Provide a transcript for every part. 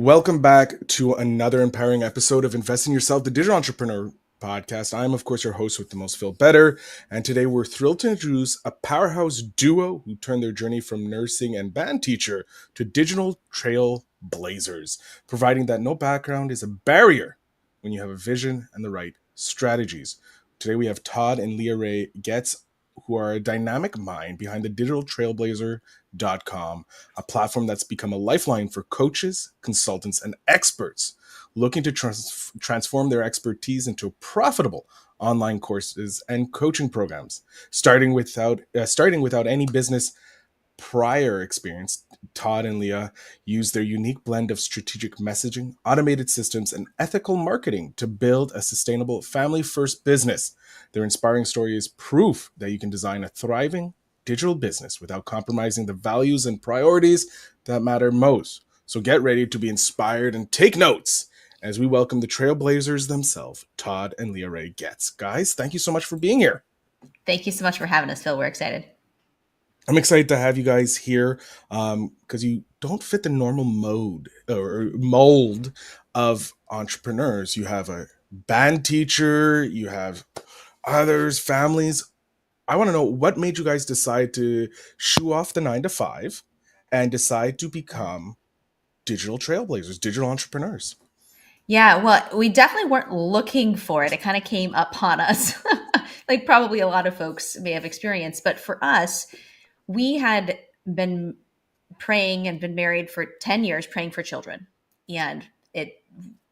Welcome back to another empowering episode of Invest in Yourself, the Digital Entrepreneur Podcast. I'm, of course, your host with the most, Feel Better. And today we're thrilled to introduce a powerhouse duo who turned their journey from nursing and band teacher to digital trailblazers, providing that no background is a barrier when you have a vision and the right strategies. Today we have Todd and Leah Rae Getz, who are a dynamic mind behind the digitaltrailblazer.com, a platform that's become a lifeline for coaches, consultants, and experts looking to transform their expertise into profitable online courses and coaching programs. Starting without any business prior experience, Todd and Leah use their unique blend of strategic messaging, automated systems, and ethical marketing to build a sustainable family-first business. Their inspiring story is proof that you can design a thriving digital business without compromising the values and priorities that matter most. So get ready to be inspired and take notes as we welcome the trailblazers themselves, Todd and Leah Rae Getz. Guys, thank you so much for being here. Thank you so much for having us, Phil. We're excited. I'm excited to have you guys here because you don't fit the normal mode or mold of entrepreneurs. You have a band teacher, you have others, families. I want to know what made you guys decide to shoo off the 9 to 5 and decide to become digital trailblazers, digital entrepreneurs. Yeah, well, we definitely weren't looking for it. It kind of came upon us, like probably a lot of folks may have experienced. But for us, we had been praying and been married for 10 years, praying for children. And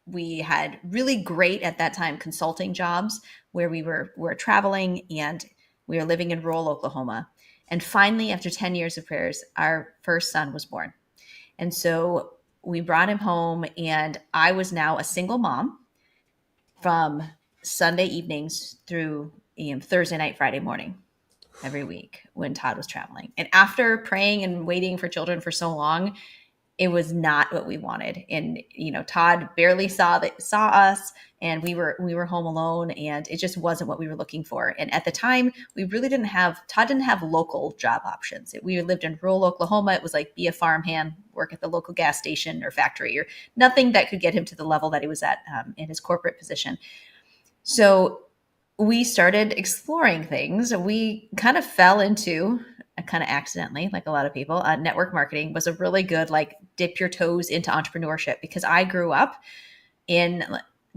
we had really great at that time consulting jobs where we were traveling and we were living in rural Oklahoma. And finally, after 10 years of prayers, our first son was born. And so we brought him home, and I was now a single mom from Sunday evenings through Thursday night, Friday morning every week when Todd was traveling. And after praying and waiting for children for so long, it was not what we wanted. And, Todd barely saw us, and we were home alone, and it just wasn't what we were looking for. And at the time, Todd didn't have local job options. We lived in rural Oklahoma. It was like be a farmhand, work at the local gas station or factory, or nothing that could get him to the level that he was at in his corporate position. So we started exploring things. We kind of fell into, kind of accidentally, like a lot of people, network marketing was a really good, like, dip your toes into entrepreneurship, because I grew up in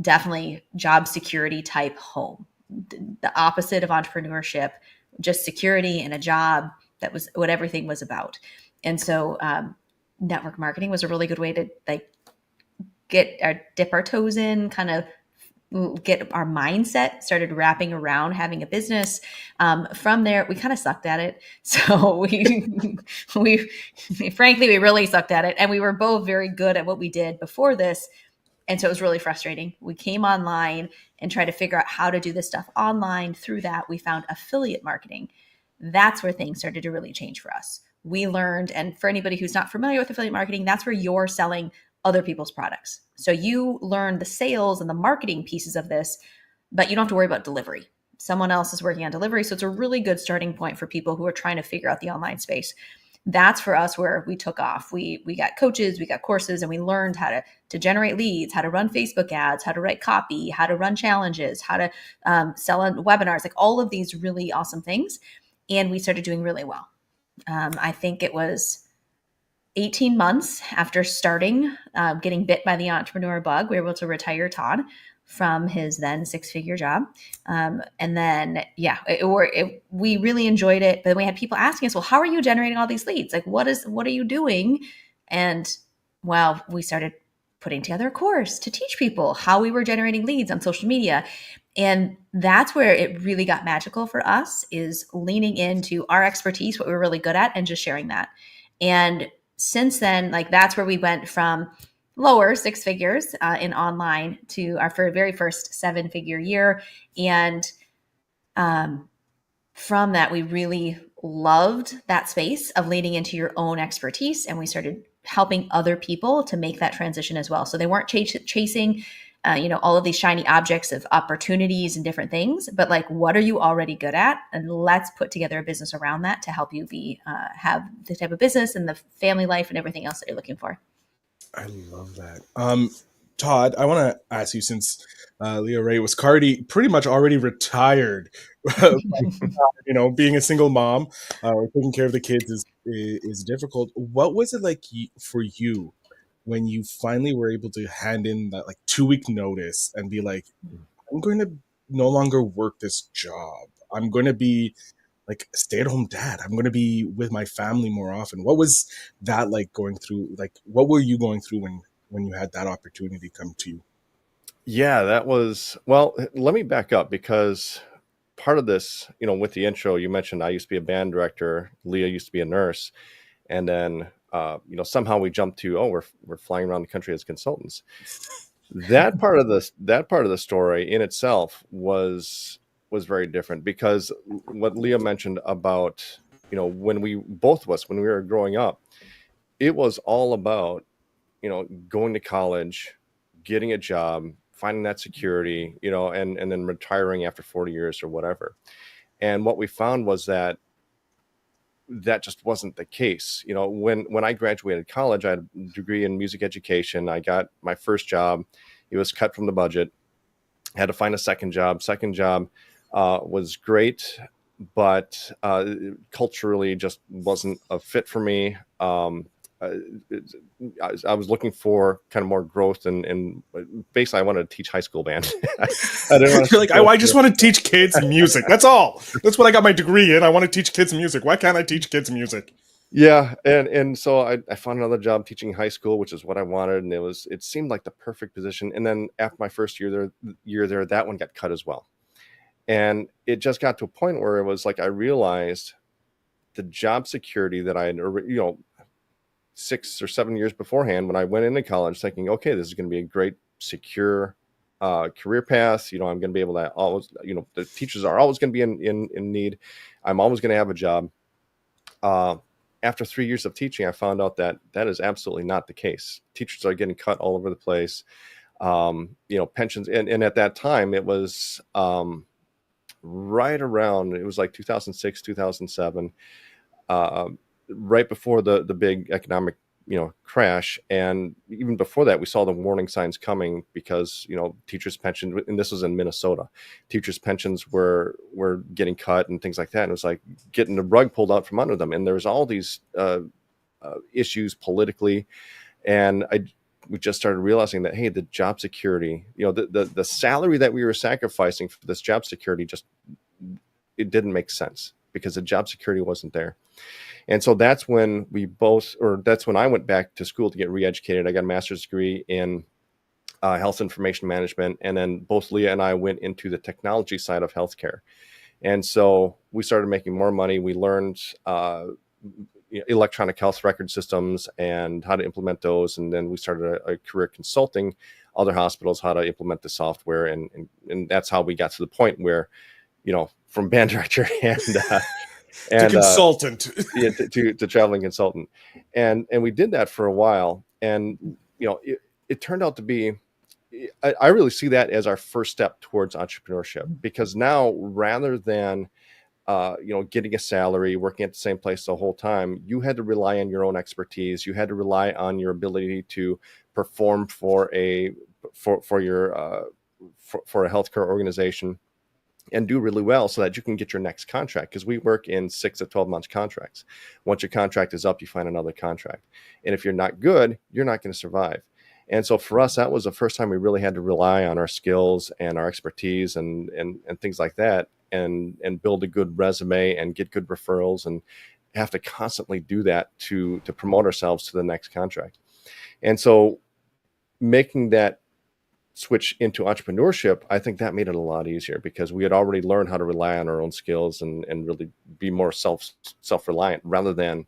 definitely job security type home, the opposite of entrepreneurship, just security and a job. That was what everything was about. And so network marketing was a really good way to dip our toes in, kind of get our mindset started wrapping around having a business. From there, we kind of sucked at it. So we frankly, we really sucked at it. And we were both very good at what we did before this. And so it was really frustrating. We came online and tried to figure out how to do this stuff online. Through that, we found affiliate marketing. That's where things started to really change for us. We learned, and for anybody who's not familiar with affiliate marketing, that's where you're selling other people's products. So you learn the sales and the marketing pieces of this, but you don't have to worry about delivery. Someone else is working on delivery. So it's a really good starting point for people who are trying to figure out the online space. That's for us where we took off. We got coaches, we got courses, and we learned how to generate leads, how to run Facebook ads, how to write copy, how to run challenges, how to sell on webinars, like all of these really awesome things. And we started doing really well. I think it was 18 months after starting, getting bit by the entrepreneur bug, we were able to retire Todd from his then 6-figure job. And then, we really enjoyed it. But we had people asking us, well, how are you generating all these leads? Like, what are you doing? And well, we started putting together a course to teach people how we were generating leads on social media. And that's where it really got magical for us, is leaning into our expertise, what we were really good at, and just sharing that. And since then, like, that's where we went from lower 6 figures in online to our very first 7-figure year. And from that, we really loved that space of leaning into your own expertise. And we started helping other people to make that transition as well. So they weren't chasing all of these shiny objects of opportunities and different things, but like, what are you already good at? And let's put together a business around that to help you have the type of business and the family life and everything else that you're looking for. I love that. Todd, I want to ask you, since Leah Rae was Cardi pretty much already retired, being a single mom, taking care of the kids is difficult. What was it like for you when you finally were able to hand in that like 2 week notice and be like, I'm going to no longer work this job. I'm going to be like a stay-at-home dad. I'm going to be with my family more often. What was that like going through? Like, what were you going through when you had that opportunity come to you? Yeah, that was, well, let me back up because part of this, with the intro, you mentioned I used to be a band director, Leah used to be a nurse, and then, somehow we jumped to, oh, we're flying around the country as consultants. That part of the story in itself was very different because what Leah mentioned about, when we both of us, when we were growing up, it was all about going to college, getting a job, finding that security, and then retiring after 40 years or whatever. And what we found was that just wasn't the case. When I graduated college, I had a degree in music education. I got my first job. It was cut from the budget. I had to find a second job. Second job was great, but culturally just wasn't a fit for me. Uh, I was looking for kind of more growth, and basically I wanted to teach high school band. I didn't want to You're like, go I just through. want to teach kids music. That's all. That's what I got my degree in. I want to teach kids music. Why can't I teach kids music? Yeah, and so I found another job teaching high school, which is what I wanted, and it seemed like the perfect position. And then after my first year there, that one got cut as well. And it just got to a point where it was like I realized the job security that I had, 6 or 7 years beforehand when I went into college, thinking, okay, this is going to be a great, secure career path. I'm going to be able to always, the teachers are always going to be in need. I'm always going to have a job. Uh, After 3 years of teaching, I found out that that is absolutely not the case. Teachers are getting cut all over the place. Pensions, and at that time, it was right around, it was like 2006, 2007, uh, right before the big economic crash. And even before that, we saw the warning signs coming because teachers' pensions, and this was in Minnesota, teachers' pensions were getting cut and things like that. And it was like getting the rug pulled out from under them. And there was all these issues politically, and we just started realizing that, hey, the job security, the salary that we were sacrificing for this job security, just it didn't make sense because the job security wasn't there. And so that's when that's when I went back to school to get re-educated. I got a master's degree in health information management. And then both Leah and I went into the technology side of healthcare. And so we started making more money. We learned electronic health record systems and how to implement those. And then we started a career consulting other hospitals how to implement the software. And that's how we got to the point where, from band director To and consultant. yeah, to traveling consultant. And we did that for a while. And, it turned out to be, I really see that as our first step towards entrepreneurship, because now rather than, getting a salary, working at the same place the whole time, you had to rely on your own expertise. You had to rely on your ability to perform for your, for a healthcare organization and do really well so that you can get your next contract. Because we work in 6 to 12 months contracts. Once your contract is up, you find another contract. And if you're not good, you're not going to survive. And so for us, that was the first time we really had to rely on our skills and our expertise and things like that, and build a good resume and get good referrals and have to constantly do that to promote ourselves to the next contract. And so making that switch into entrepreneurship, I think that made it a lot easier because we had already learned how to rely on our own skills and really be more self-reliant rather than,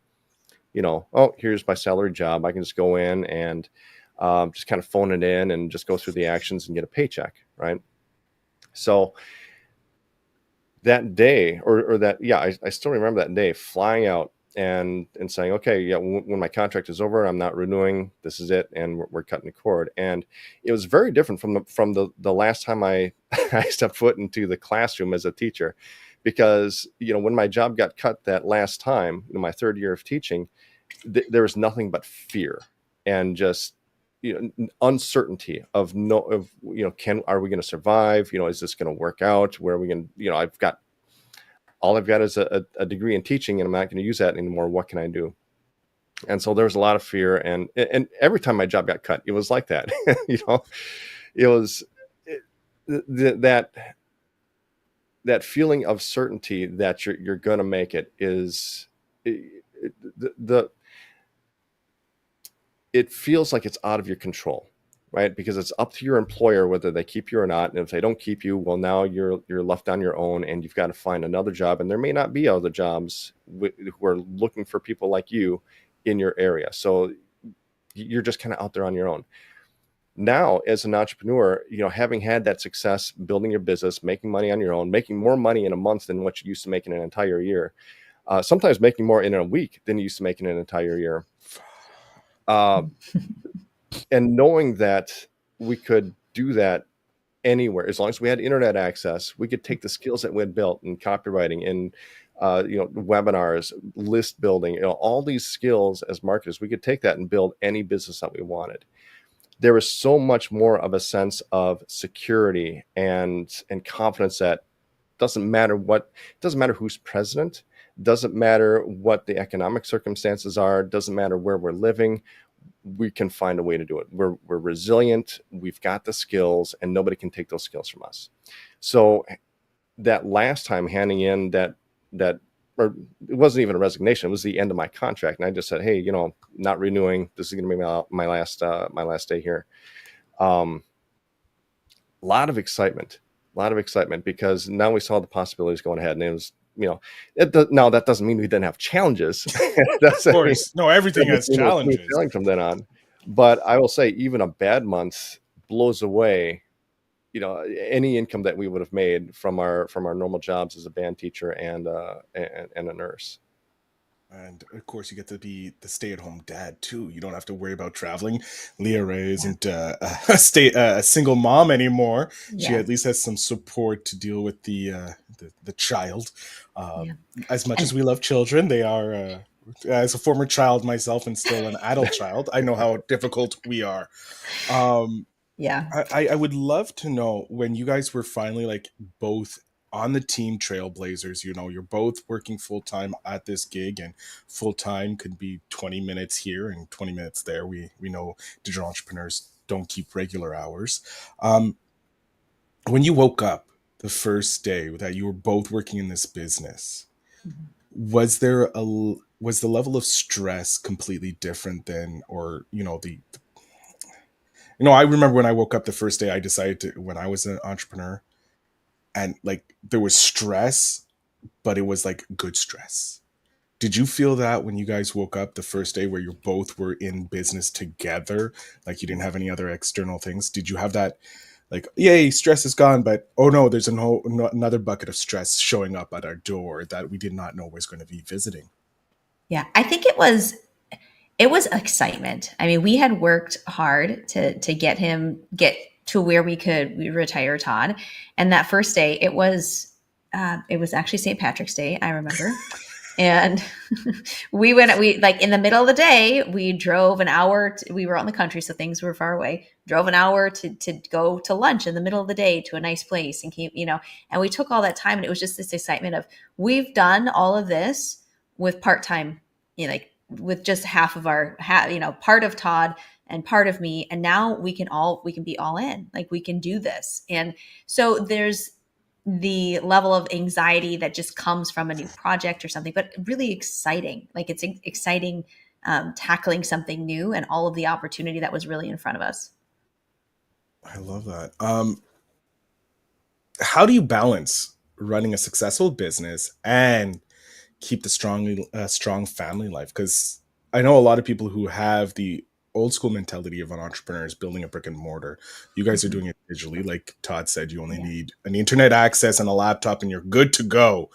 oh, here's my salary job. I can just go in and just kind of phone it in and just go through the actions and get a paycheck. Right. So that day or that, yeah, I still remember that day flying out and saying, okay, yeah, when my contract is over, I'm not renewing. This is it, and we're cutting the cord. And it was very different from the last time I I stepped foot into the classroom as a teacher, because when my job got cut that last time, my third year of teaching, there was nothing but fear and just uncertainty of are we going to survive? Is this going to work out? Where are we going to, all I've got is a degree in teaching, and I'm not going to use that anymore. What can I do? And so there was a lot of fear, and every time my job got cut, it was like that. It was that feeling of certainty that you're going to make it is it feels like it's out of your control, right? Because it's up to your employer whether they keep you or not. And if they don't keep you, well, now you're left on your own, and you've got to find another job. And there may not be other jobs who are looking for people like you in your area. So you're just kind of out there on your own. Now, as an entrepreneur, having had that success, building your business, making money on your own, making more money in a month than what you used to make in an entire year, sometimes making more in a week than you used to make in an entire year. And knowing that we could do that anywhere, as long as we had internet access, we could take the skills that we had built in copywriting and webinars, list building, all these skills as marketers, we could take that and build any business that we wanted. There was so much more of a sense of security and confidence that doesn't matter who's president, doesn't matter what the economic circumstances are, doesn't matter where we're living, we can find a way to do it. We're resilient, we've got the skills, and nobody can take those skills from us. So that last time handing in that or it wasn't even a resignation, it was the end of my contract, and I just said, hey, not renewing, this is going to be my last day here. A lot of excitement because now we saw the possibilities going ahead, and it was, now that doesn't mean we didn't have challenges. Of course, no, everything has challenges from then on. But I will say, even a bad month blows away any income that we would have made from our normal jobs as a band teacher and a nurse. And of course, you get to be the stay-at-home dad too. You don't have to worry about traveling. Leah Rae isn't a single mom anymore. Yeah. She at least has some support to deal with the child. As much as we love children, they are. As a former child myself and still an adult child, I know how difficult we are. I would love to know, when you guys were finally both on the team Trailblazers, you're both working full-time at this gig, and full-time could be 20 minutes here and 20 minutes there. We know digital entrepreneurs don't keep regular hours. When you woke up the first day that you were both working in this business, was the level of stress completely different than, or I remember when I woke up the first day, I decided when I was an entrepreneur, and there was stress, but it was good stress. Did you feel that when you guys woke up the first day, where you both were in business together, you didn't have any other external things? Did you have that, yay, stress is gone, but oh no, there's another bucket of stress showing up at our door that we did not know was going to be visiting? Yeah, I think it was excitement. I mean, we had worked hard to get to where we retire Todd. And that first day, it was actually St. Patrick's Day, I remember. And we in the middle of the day, we drove an hour. We were out in the country, so things were far away. Drove an hour to go to lunch in the middle of the day to a nice place, and and we took all that time, and it was just this excitement of, we've done all of this with part-time, with just half of our, part of Todd and part of me. And now we can be all in, we can do this. And so there's the level of anxiety that just comes from a new project or something, but really exciting. It's exciting, tackling something new and all of the opportunity that was really in front of us. I love that. How do you balance running a successful business and keep the strong family life? Because I know a lot of people who have the old school mentality of an entrepreneur is building a brick and mortar. You guys are doing it digitally. Like Todd said, you only need an internet access and a laptop and you're good to go.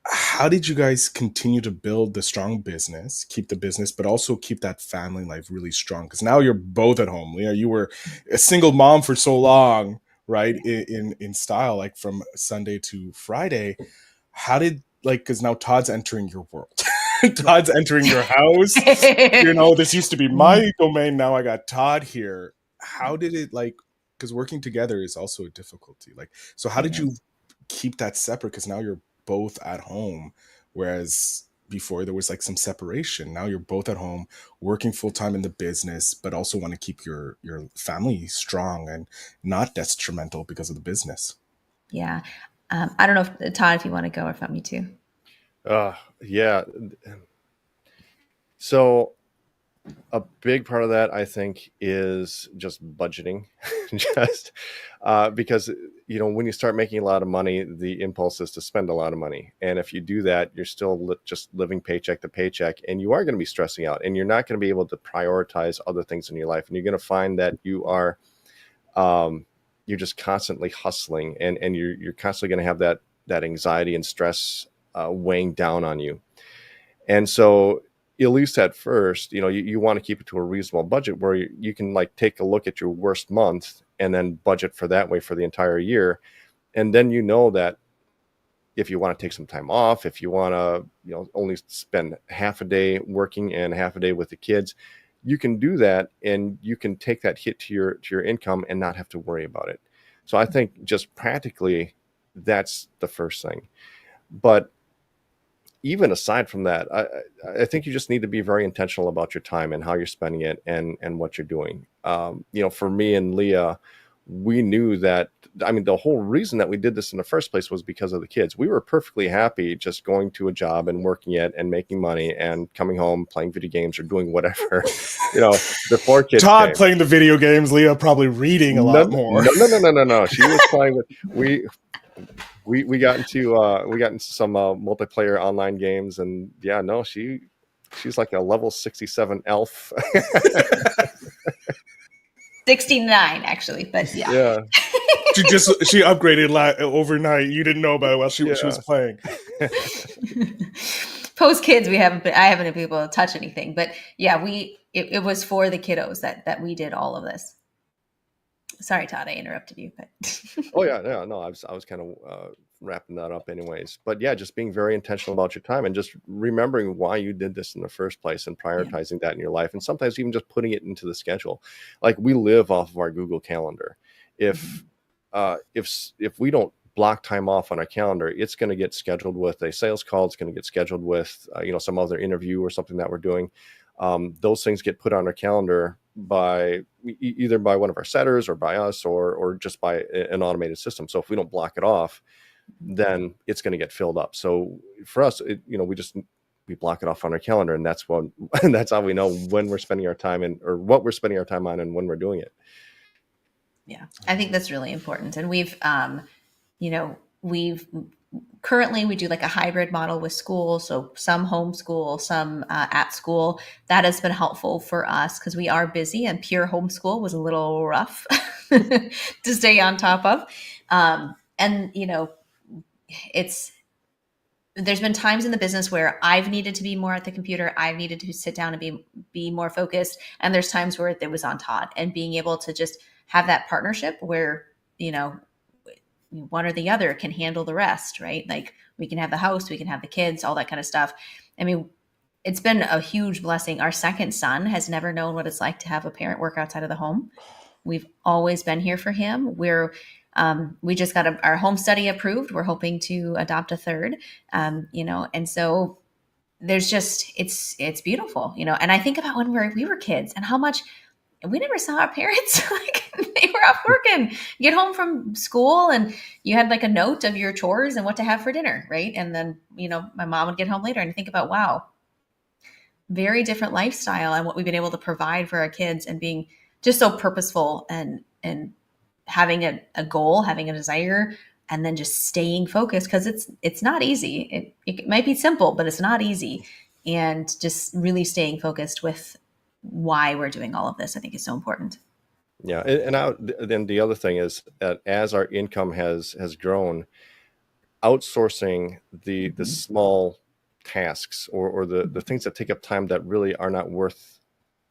How did you guys continue to build the strong business, keep the business, but also keep that family life really strong? Because now you're both at home. Leah, you were a single mom for so long, right? In style, from Sunday to Friday. How did, because now Todd's entering your world. Todd's entering your house. This used to be my domain. Now I got Todd here. How did it because working together is also a difficulty. So how did you keep that separate? Because now you're both at home, whereas before there was some separation. Now you're both at home working full-time in the business, but also want to keep your family strong and not detrimental because of the business. Yeah. I don't know if Todd, if you want to go, or if not, me too. Yeah. So a big part of that, I think, is just budgeting. Just because when you start making a lot of money, the impulse is to spend a lot of money, and if you do that, you're still just living paycheck to paycheck, and you are going to be stressing out, and you're not going to be able to prioritize other things in your life, and you're going to find that you're just constantly hustling, and you're constantly going to have that anxiety and stress weighing down on you. And so at least at first, you want to keep it to a reasonable budget where you can take a look at your worst month and then budget for that way for the entire year. And then that if you want to take some time off, if you want to only spend half a day working and half a day with the kids, you can do that, and you can take that hit to your income and not have to worry about it. So I think just practically, that's the first thing. But even aside from that, I think you just need to be very intentional about your time and how you're spending it and what you're doing. For me and Leah, we knew that, the whole reason that we did this in the first place was because of the kids. We were perfectly happy just going to a job and working it and making money and coming home, playing video games or doing whatever, before kids Todd came. Playing the video games, Leah probably reading a lot more. No. She was playing we got into some multiplayer online games, and she's like a level 67 elf. 69 actually, but yeah. She upgraded overnight. You didn't know about it while she was playing. Post kids, I haven't been able to touch anything, but yeah, it was for the kiddos that we did all of this. Sorry, Todd, I interrupted you, but oh yeah, no, I was kind of wrapping that up anyways. But yeah, just being very intentional about your time and just remembering why you did this in the first place and prioritizing that in your life, and sometimes even just putting it into the schedule. We live off of our Google Calendar. If we don't block time off on our calendar, it's going to get scheduled with a sales call. It's going to get scheduled with some other interview or something that we're doing. Those things get put on our calendar by either by one of our setters or by us or just by an automated system. So if we don't block it off, then it's going to get filled up. So for us, we block it off on our calendar, and that's how we know when we're spending our time or what we're spending our time on and when we're doing it. Yeah, I think that's really important. And we've currently we do a hybrid model with school. So some homeschool, some at school. That has been helpful for us because we are busy, and pure homeschool was a little rough to stay on top of. There's been times in the business where I've needed to be more at the computer. I've needed to sit down and be more focused. And there's times where it was on Todd, and being able to just have that partnership where, one or the other can handle the rest, right? We can have the house, we can have the kids, all that kind of stuff. It's been a huge blessing. Our second son has never known what it's like to have a parent work outside of the home. We've always been here for him. We just got our home study approved. We're hoping to adopt a third, and so there's just, it's beautiful, and I think about when we were kids and how much we never saw our parents. They were off working, get home from school, and you had a note of your chores and what to have for dinner. Right. And then, my mom would get home later, and think about, wow, very different lifestyle and what we've been able to provide for our kids, and being just so purposeful and having a goal, having a desire, and then just staying focused, because it's not easy. It might be simple, but it's not easy. And just really staying focused with why we're doing all of this, I think, is so important. Yeah. Then the other thing is that as our income has grown, outsourcing the small tasks or the things that take up time that really are not worth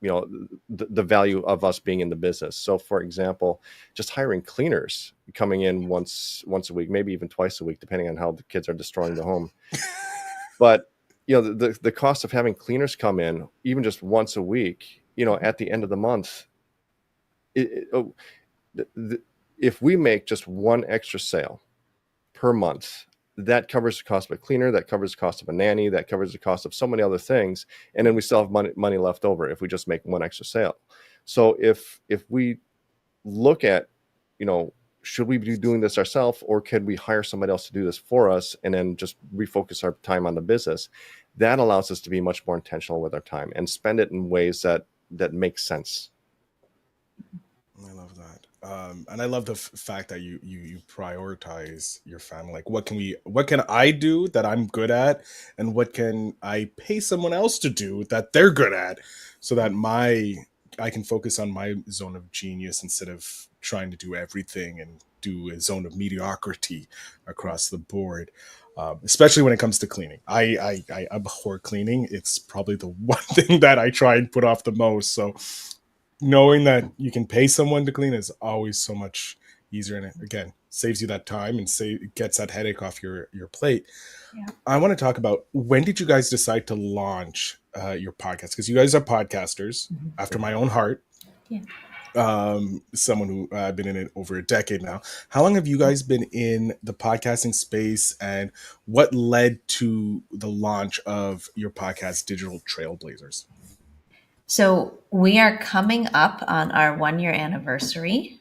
the value of us being in the business. So for example, just hiring cleaners coming in once a week, maybe even twice a week, depending on how the kids are destroying the home. But the cost of having cleaners come in even just once a week, at the end of the month, if we make just one extra sale per month, that covers the cost of a cleaner, that covers the cost of a nanny, that covers the cost of so many other things, and then we still have money left over if we just make one extra sale. So if we look at, should we be doing this ourselves, or could we hire somebody else to do this for us and then just refocus our time on the business? That allows us to be much more intentional with our time and spend it in ways that make sense. I love that. And I love the fact that you prioritize your family. Like, what can I do that I'm good at, and what can I pay someone else to do that they're good at, so that I can focus on my zone of genius instead of trying to do everything and do a zone of mediocrity across the board. Especially when it comes to cleaning, I abhor cleaning. It's probably the one thing that I try and put off the most. So knowing that you can pay someone to clean is always so much easier, and it again saves you that time and gets that headache off your plate. Yeah. I want to talk about, when did you guys decide to launch your podcast? Because you guys are podcasters after my own heart. Yeah. Someone who I've been in it over a decade now. How long have you guys been in the podcasting space, and what led to the launch of your podcast, Digital Trailblazers? So we are coming up on our 1-year anniversary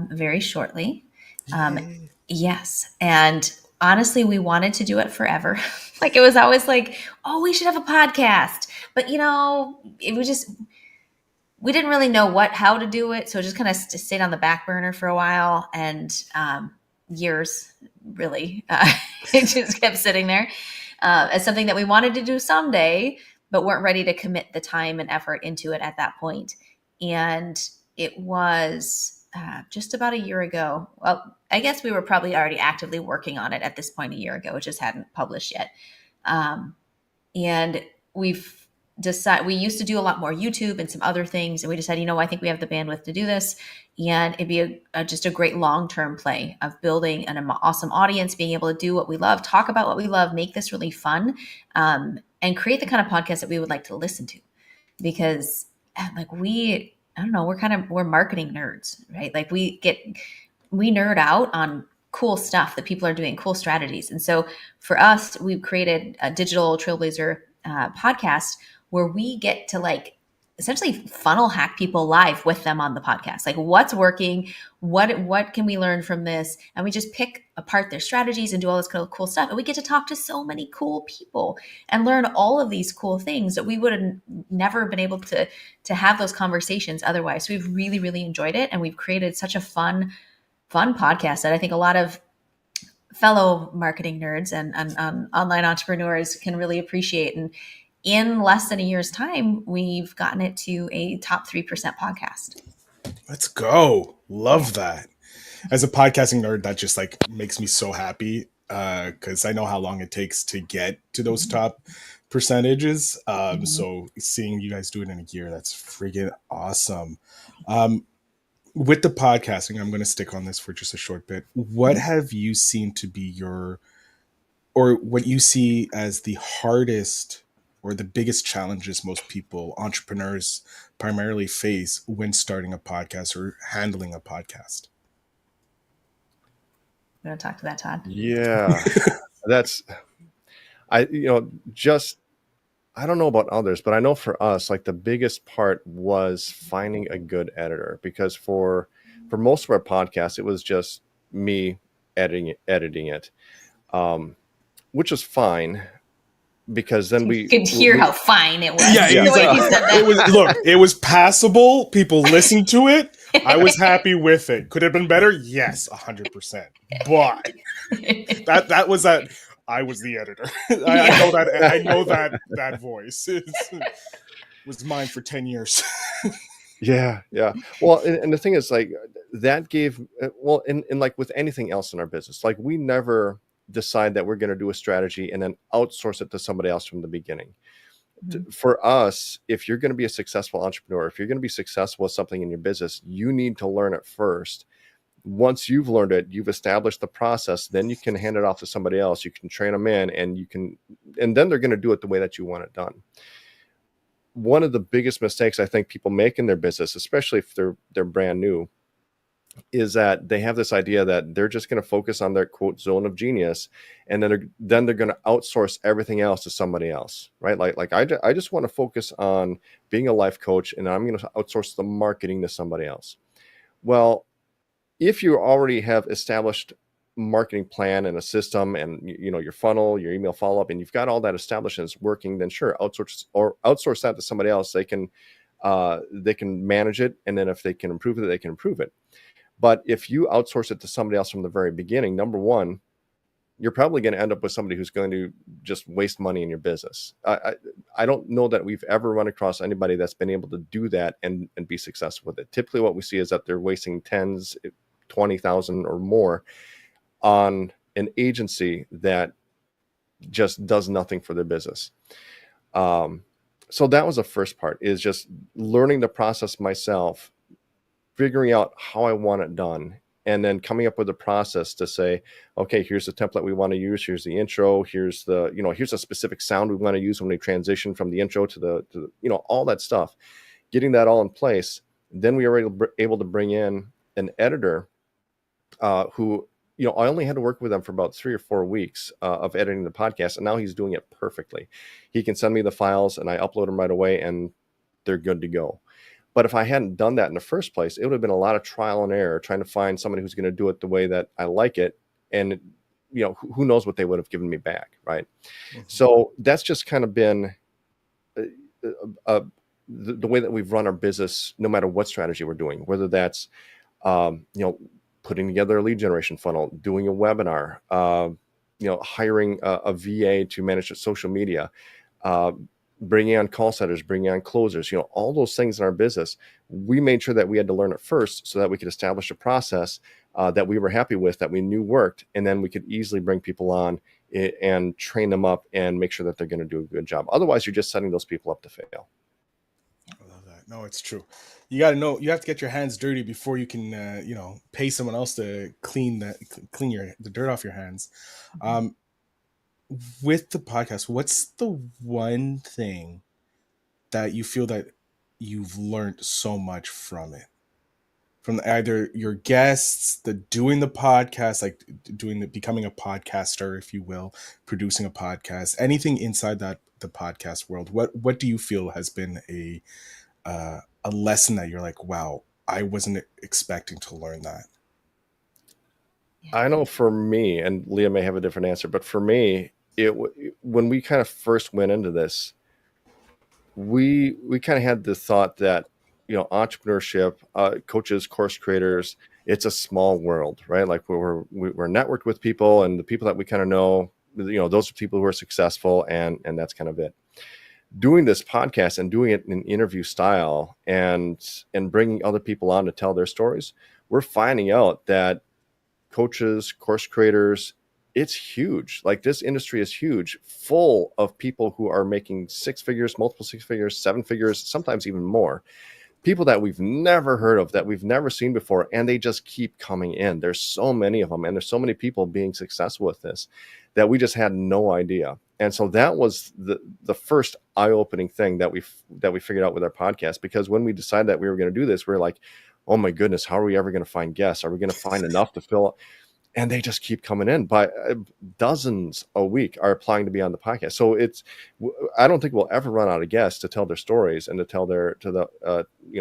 very shortly. Yes. And honestly, we wanted to do it forever. Like, it was always like, oh, we should have a podcast. But, we didn't really know how to do it. So it just kind of stayed on the back burner for a while, and years, really. It just kept sitting there as something that we wanted to do someday, but weren't ready to commit the time and effort into it at that point. And it was just about a year ago. Well, I guess we were probably already actively working on it at this point a year ago. It just hadn't published yet. And we used to do a lot more YouTube and some other things. And we decided, I think we have the bandwidth to do this. And it'd be just a great long-term play of building an awesome audience, being able to do what we love, talk about what we love, make this really fun, and create the kind of podcast that we would like to listen to. Because we're marketing nerds, right? Like, we nerd out on cool stuff that people are doing, cool strategies. And so for us, we've created a Digital Trailblazer podcast where we get to essentially funnel hack people live with them on the podcast. Like, what's working? What can we learn from this? And we just pick apart their strategies and do all this kind of cool stuff. And we get to talk to so many cool people and learn all of these cool things that we would have never been able to have those conversations otherwise. So we've really, really enjoyed it. And we've created such a fun podcast that I think a lot of fellow marketing nerds and online entrepreneurs can really appreciate. And in less than a year's time, we've gotten it to a top 3% podcast. Let's go. Love that. As a podcasting nerd, that just makes me so happy, because I know how long it takes to get to those top percentages. So seeing you guys do it in a year, that's freaking awesome. With the podcasting, I'm going to stick on this for just a short bit. What have you seen to be or what you see as the hardest or the biggest challenges most people, entrepreneurs, primarily face when starting a podcast or handling a podcast? You want to talk to that, Todd? Yeah, I don't know about others, but I know for us, the biggest part was finding a good editor, because for most of our podcasts, it was just me editing it, which was fine. Because then you could hear how fine it was. Yeah, exactly. It was passable. People listened to it. I was happy with it. Could it have been better? Yes, 100%. But that was that. I was the editor. I know that voice. It was mine for 10 years. Yeah. Well, and the thing is, that gave, and with anything else in our business, we never decide that we're going to do a strategy and then outsource it to somebody else from the beginning. Mm-hmm. For us, if you're going to be a successful entrepreneur, if you're going to be successful with something in your business, you need to learn it first Once you've learned it, you've established the process, then you can hand it off to somebody else. You can train them in, and then they're going to do it the way that you want it done. One of the biggest mistakes I think people make in their business, especially if they're brand new, is that they have this idea that they're just going to focus on their quote zone of genius, and then they're going to outsource everything else to somebody else, right? Like I just want to focus on being a life coach, and I'm going to outsource the marketing to somebody else. Well, if you already have established marketing plan and a system, and your funnel, your email follow-up, and you've got all that established and it's working, then sure, outsource that to somebody else. They can manage it, and then if they can improve it, they can improve it. But if you outsource it to somebody else from the very beginning, number one, you're probably going to end up with somebody who's going to just waste money in your business. I don't know that we've ever run across anybody that's been able to do that and be successful with it. Typically what we see is that they're wasting tens, 20,000 or more on an agency that just does nothing for their business. So that was the first part, is just learning the process myself, figuring out how I want it done, and then coming up with a process to say, okay, here's the template we want to use. Here's the intro. Here's here's a specific sound we want to use when we transition from the intro to the all that stuff. Getting that all in place, then we were able to bring in an editor who, I only had to work with them for about 3 or 4 weeks of editing the podcast, and now he's doing it perfectly. He can send me the files, and I upload them right away, and they're good to go. But if I hadn't done that in the first place, it would have been a lot of trial and error trying to find somebody who's going to do it the way that I like it. And, who knows what they would have given me back, right? Mm-hmm. So that's just kind of been the way that we've run our business, no matter what strategy we're doing, whether that's, putting together a lead generation funnel, doing a webinar, hiring a VA to manage the social media, bringing on call centers, bringing on closers, all those things in our business. We made sure that we had to learn it first so that we could establish a process that we were happy with, that we knew worked, and then we could easily bring people on and train them up and make sure that they're going to do a good job. Otherwise, you're just setting those people up to fail. I love that. No, it's true. You got to know, you have to get your hands dirty before you can, pay someone else to clean the dirt off your hands. With the podcast, what's the one thing that you feel that you've learned so much from it? From either your guests, doing the podcast, like becoming a podcaster, if you will, producing a podcast, anything inside the podcast world. What do you feel has been a lesson that you're like, wow, I wasn't expecting to learn that? I know for me, and Leah may have a different answer, but for me, when we kind of first went into this, we kind of had the thought that, entrepreneurship, coaches, course creators, it's a small world, right? Like we're networked with people, and the people that we kind of know, those are people who are successful, and that's kind of it. Doing this podcast and doing it in interview style and bringing other people on to tell their stories, we're finding out that coaches, course creators, it's huge. Like, this industry is huge, full of people who are making 6 figures, multiple 6 figures, 7 figures, sometimes even more. People that we've never heard of, that we've never seen before, and they just keep coming in. There's so many of them, and there's so many people being successful with this that we just had no idea. And so that was the first eye-opening thing that we figured out with our podcast, because when we decided that we were going to do this, we were like, oh my goodness, how are we ever going to find guests? Are we going to find enough to fill? And they just keep coming in. By dozens a week are applying to be on the podcast. So I don't think we'll ever run out of guests to tell their stories and to tell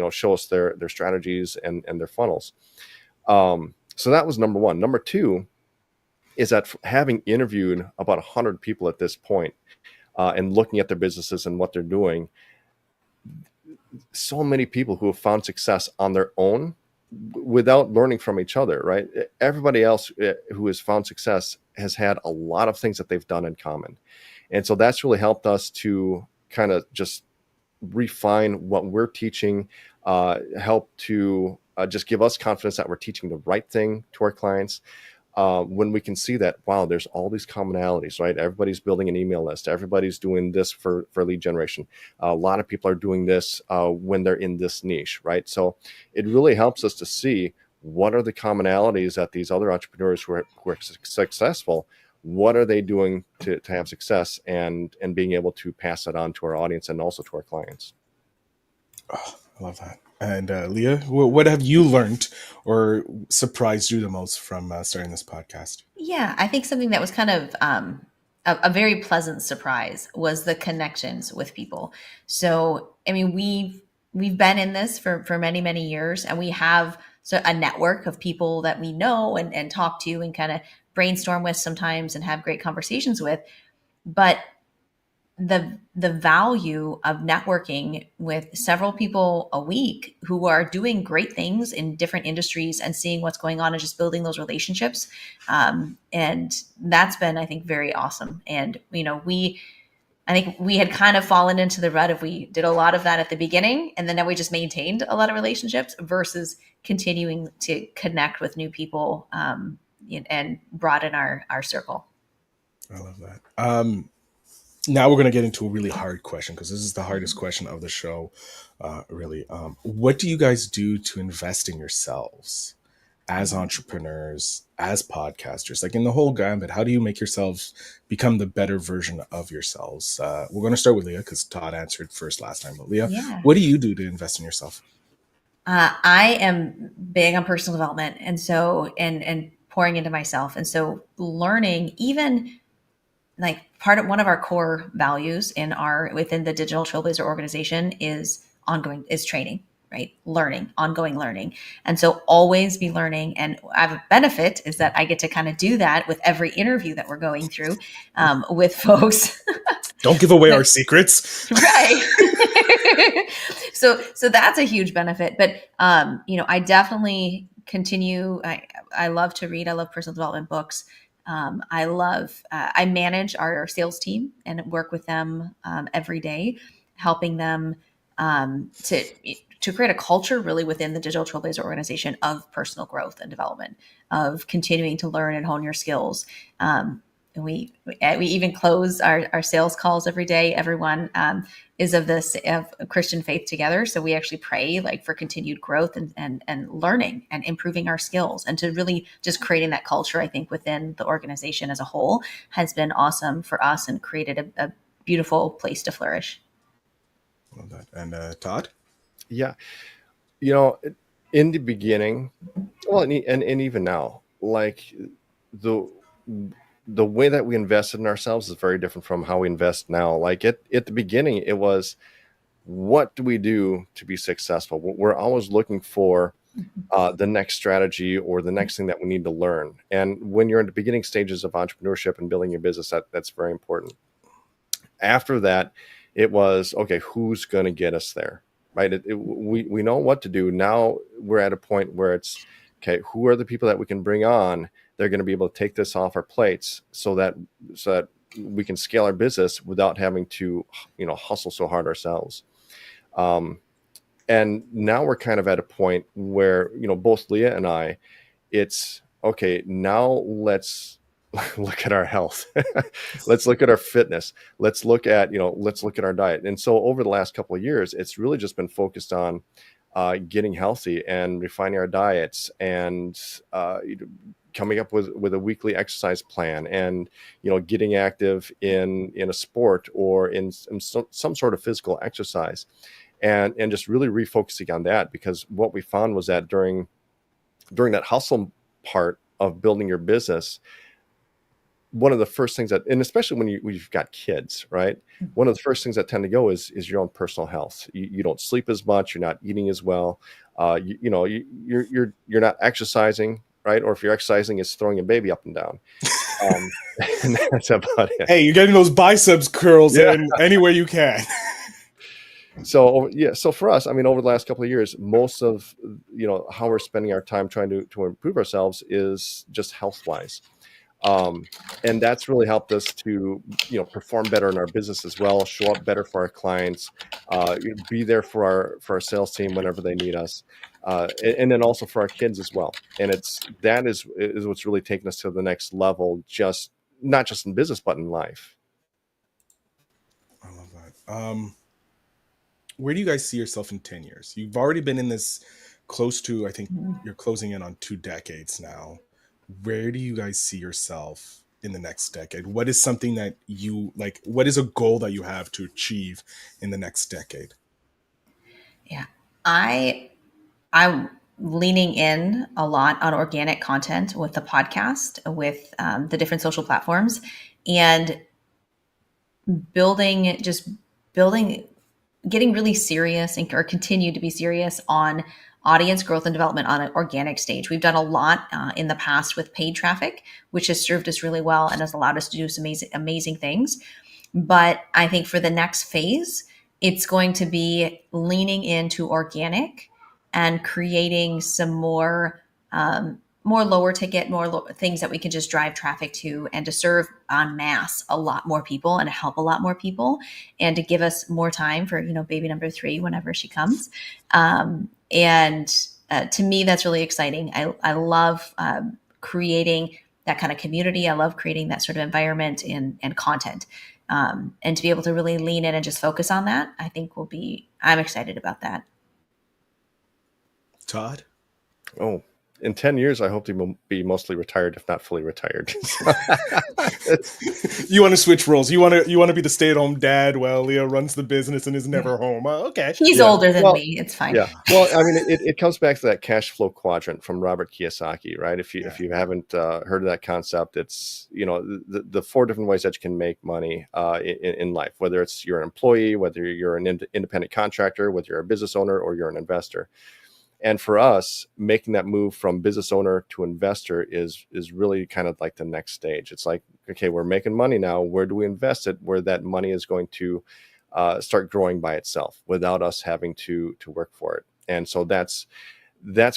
show us their strategies and their funnels. So that was number one. Number two is that having interviewed about 100 people at this point, and looking at their businesses and what they're doing, so many people who have found success on their own without learning from each other, right? Everybody else who has found success has had a lot of things that they've done in common. And so that's really helped us to kind of just refine what we're teaching, help to just give us confidence that we're teaching the right thing to our clients. When we can see that, wow, there's all these commonalities, right? Everybody's building an email list. Everybody's doing this for lead generation. A lot of people are doing this when they're in this niche, right? So it really helps us to see what are the commonalities that these other entrepreneurs who are successful, what are they doing to have success, and being able to pass that on to our audience and also to our clients. Oh, I love that. And Leah, what have you learned or surprised you the most from starting this podcast? Yeah, I think something that was kind of a very pleasant surprise was the connections with people. So, I mean, we've been in this for many years, and we have a network of people that we know and talk to and kind of brainstorm with sometimes and have great conversations with. But the value of networking with several people a week who are doing great things in different industries and seeing what's going on and just building those relationships, and that's been, I think, very awesome. And I think we had kind of fallen into the rut of, we did a lot of that at the beginning, and then we just maintained a lot of relationships versus continuing to connect with new people, and broaden our circle. I love that. Now we're going to get into a really hard question, because this is the hardest question of the show, really. What do you guys do to invest in yourselves as entrepreneurs, as podcasters, like in the whole gambit? How do you make yourselves become the better version of yourselves? We're going to start with Leah, because Todd answered first last time. But Leah, Yeah. what do you do to invest in yourself? I am big on personal development, and so and pouring into myself, and so learning, even like one of our core values within the Digital Trailblazer organization is training, right? Learning, ongoing learning. And so always be learning. And I have a benefit is that I get to kind of do that with every interview that we're going through, with folks. Don't give away our secrets. Right. So that's a huge benefit. But I definitely continue. I love to read. I love personal development books. I manage our sales team and work with them every day, helping them to create a culture really within the Digital Trailblazer organization of personal growth and development, of continuing to learn and hone your skills. And we even close our sales calls every day. Everyone is of Christian faith together. So we actually pray like for continued growth and learning and improving our skills, and to really just creating that culture, I think, within the organization as a whole has been awesome for us and created a beautiful place to flourish. Love that. And Todd? Yeah. In the beginning, well, and even now, like the way that we invested in ourselves is very different from how we invest now. Like at the beginning, it was, what do we do to be successful? We're always looking for the next strategy or the next thing that we need to learn. And when you're in the beginning stages of entrepreneurship and building your business, that's very important. After that, it was, okay, who's going to get us there, right? We know what to do. Now we're at a point where it's, okay, who are the people that we can bring on? They're going to be able to take this off our plates so that we can scale our business without having to, hustle so hard ourselves. And now we're kind of at a point where, both Leah and I, it's okay, now let's look at our health. Let's look at our fitness. Let's look at our diet. And so over the last couple of years, it's really just been focused on getting healthy and refining our diets, and coming up with a weekly exercise plan, and getting active in a sport or in some sort of physical exercise, and just really refocusing on that. Because what we found was that during that hustle part of building your business, one of the first things that, and especially when you've got kids, right? One of the first things that tend to go is your own personal health. You don't sleep as much. You're not eating as well. You're not exercising, right? Or if you're exercising, it's throwing a baby up and down. And that's about it. Hey, you're getting those biceps curls in anywhere you can. So for us, I mean, over the last couple of years, most of how we're spending our time trying to improve ourselves is just health wise. And that's really helped us to, perform better in our business as well, show up better for our clients, be there for our sales team whenever they need us, and then also for our kids as well. And that is what's really taken us to the next level, just not just in business, but in life. I love that. Where do you guys see yourself in 10 years? You've already been in this close to, I think you're closing in on 2 decades now. Where do you guys see yourself in the next decade? What is something that you like? What is a goal that you have to achieve in the next decade? Yeah. I'm leaning in a lot on organic content with the podcast, with the different social platforms, and building, just building, getting really serious or continue to be serious on audience growth and development on an organic stage. We've done a lot in the past with paid traffic, which has served us really well and has allowed us to do some amazing things. But I think for the next phase, it's going to be leaning into organic and creating some more lower ticket, things that we can just drive traffic to and to serve en masse a lot more people and help a lot more people and to give us more time for, baby number 3, whenever she comes. And to me, that's really exciting. I love creating that kind of community. I love creating that sort of environment and content. And to be able to really lean in and just focus on that, I think I'm excited about that. Todd? Oh, in 10 years, I hope to be mostly retired, if not fully retired. You want to switch roles. You want to be the stay-at-home dad while Leah runs the business and is never home. Okay. He's older than me. It's fine. Yeah. Well, I mean, it comes back to that cash flow quadrant from Robert Kiyosaki, right? If you haven't heard of that concept, it's, the 4 different ways that you can make money in life, whether it's you're an employee, whether you're an independent contractor, whether you're a business owner or you're an investor. And for us, making that move from business owner to investor is really kind of like the next stage. It's like, okay, we're making money now. Where do we invest it? Where that money is going to start growing by itself without us having to work for it. And so that's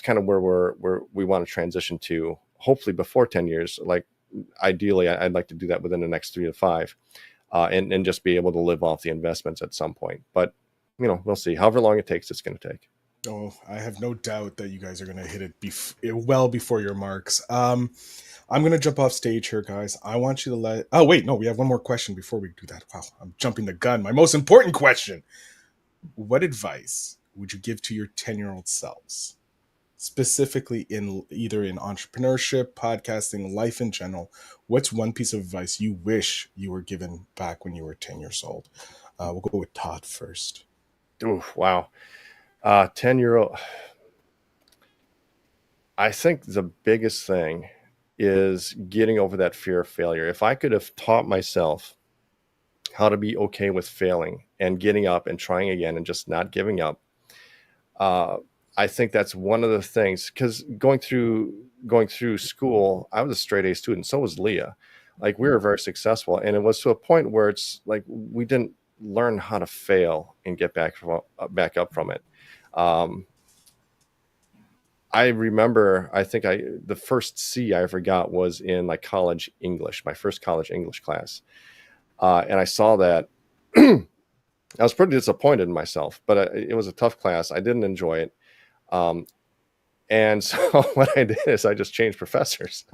kind of where we want to transition to. Hopefully before 10 years. Like ideally, I'd like to do that within the next 3 to 5, and just be able to live off the investments at some point. But we'll see. However long it takes, it's going to take. Oh, I have no doubt that you guys are going to hit it well before your marks. I'm going to jump off stage here, guys. I want you to oh, wait, no, we have one more question before we do that. Wow, I'm jumping the gun. My most important question. What advice would you give to your 10-year-old selves, specifically either in entrepreneurship, podcasting, life in general? What's one piece of advice you wish you were given back when you were 10 years old? We'll go with Todd first. Oh, wow. 10-year-old. I think the biggest thing is getting over that fear of failure. If I could have taught myself how to be okay with failing and getting up and trying again and just not giving up, I think that's one of the things, because going through school, I was a straight A student. So was Leah. Like, we were very successful, and it was to a point where it's like we didn't learn how to fail and get back up from it. I remember, the first C I ever got was in like college English, my first college English class. And I saw that. I was pretty disappointed in myself, but it was a tough class. I didn't enjoy it. And so what I did is I just changed professors,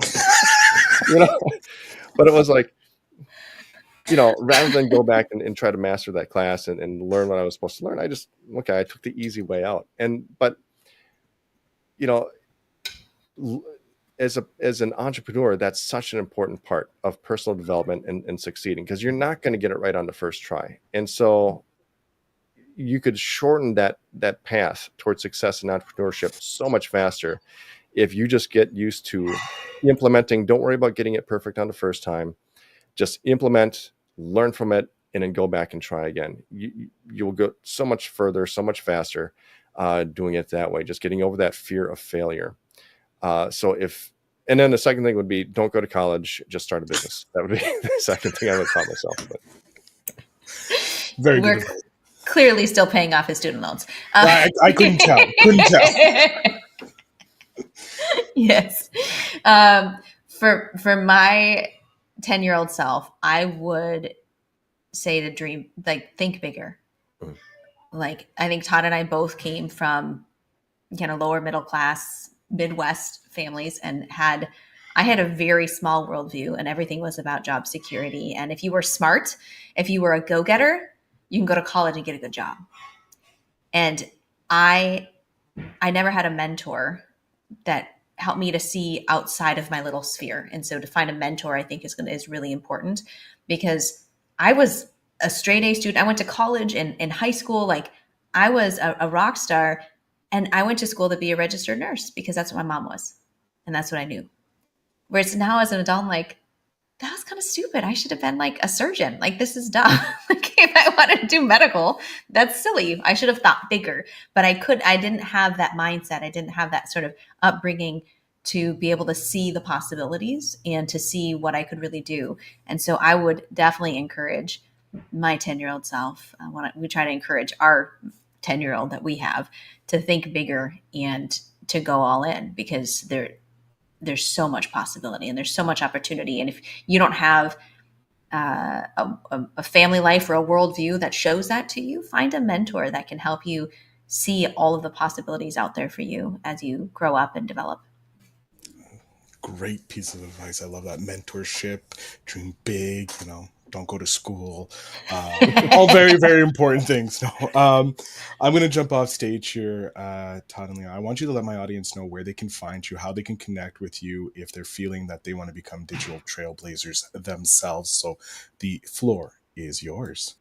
but it was like, rather than go back and try to master that class and learn what I was supposed to learn, I took the easy way out. But as an entrepreneur, that's such an important part of personal development and succeeding, because you're not going to get it right on the first try. And so you could shorten that path towards success in entrepreneurship so much faster if you just get used to implementing. Don't worry about getting it perfect on the first time. Just implement, learn from it, and then go back and try again. You will go so much further, so much faster doing it that way, just getting over that fear of failure. And then the second thing would be, don't go to college, just start a business. That would be the second thing I would tell myself. But. Very good. We're clearly still paying off his student loans. I couldn't tell. Yes. For my 10-year-old self, I would say to dream, like, think bigger. Mm. Like, I think Todd and I both came from, lower middle class Midwest families, and I had a very small worldview, and everything was about job security. And if you were smart, if you were a go-getter, you can go to college and get a good job. And I I never had a mentor that helped me to see outside of my little sphere. And so to find a mentor, I think is really important, because I was a straight A student. I went to college and in high school, like I was a rock star, and I went to school to be a registered nurse because that's what my mom was. And that's what I knew. Whereas now as an adult, I'm like, that was kind of stupid. I should have been like a surgeon. Like, this is dumb. Like, if I wanted to do medical, that's silly. I should have thought bigger. But I didn't have that mindset. I didn't have that sort of upbringing to be able to see the possibilities and to see what I could really do. And so I would definitely encourage my 10-year-old self. We try to encourage our 10-year-old that we have to think bigger and to go all in, because there's so much possibility and there's so much opportunity. And if you don't have a family life or a worldview that shows that to you, find a mentor that can help you see all of the possibilities out there for you as you grow up and develop. Great piece of advice. I love that. Mentorship, dream big, don't go to school. All very, very important things. No, I'm going to jump off stage here, Todd and Leah. I want you to let my audience know where they can find you, how they can connect with you if they're feeling that they want to become digital trailblazers themselves. So the floor is yours.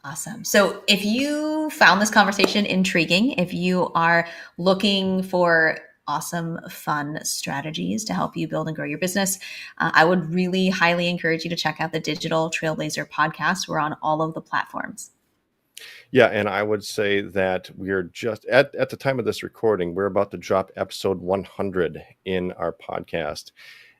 Awesome. So if you found this conversation intriguing, if you are looking for awesome, fun strategies to help you build and grow your business, I would really highly encourage you to check out the Digital Trailblazer podcast. We're on all of the platforms. Yeah, and I would say that we're just at the time of this recording, we're about to drop episode 100 in our podcast.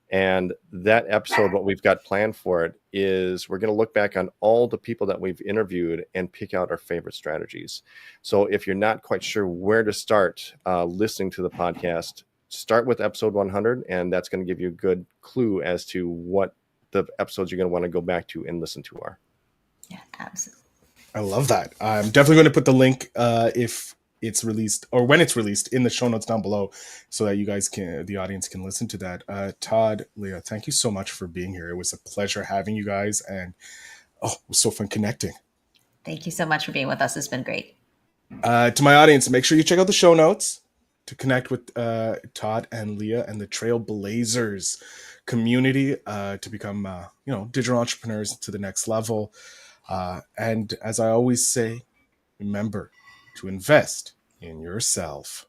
And that episode, what we've got planned for it is we're going to look back on all the people that we've interviewed and pick out our favorite strategies. So if you're not quite sure where to start listening to the podcast, start with episode 100, and that's going to give you a good clue as to what the episodes you're going to want to go back to and listen to are. Yeah, absolutely. I love that. I'm definitely going to put the link if it's released or when it's released in the show notes down below, so that you guys the audience can listen to that. Todd, Leah, thank you so much for being here. It was a pleasure having you guys, and it was so fun connecting. Thank you so much for being with us. It's been great. To my audience, make sure you check out the show notes to connect with Todd and Leah and the Trailblazers community to become digital entrepreneurs to the next level. And as I always say, remember to invest in yourself.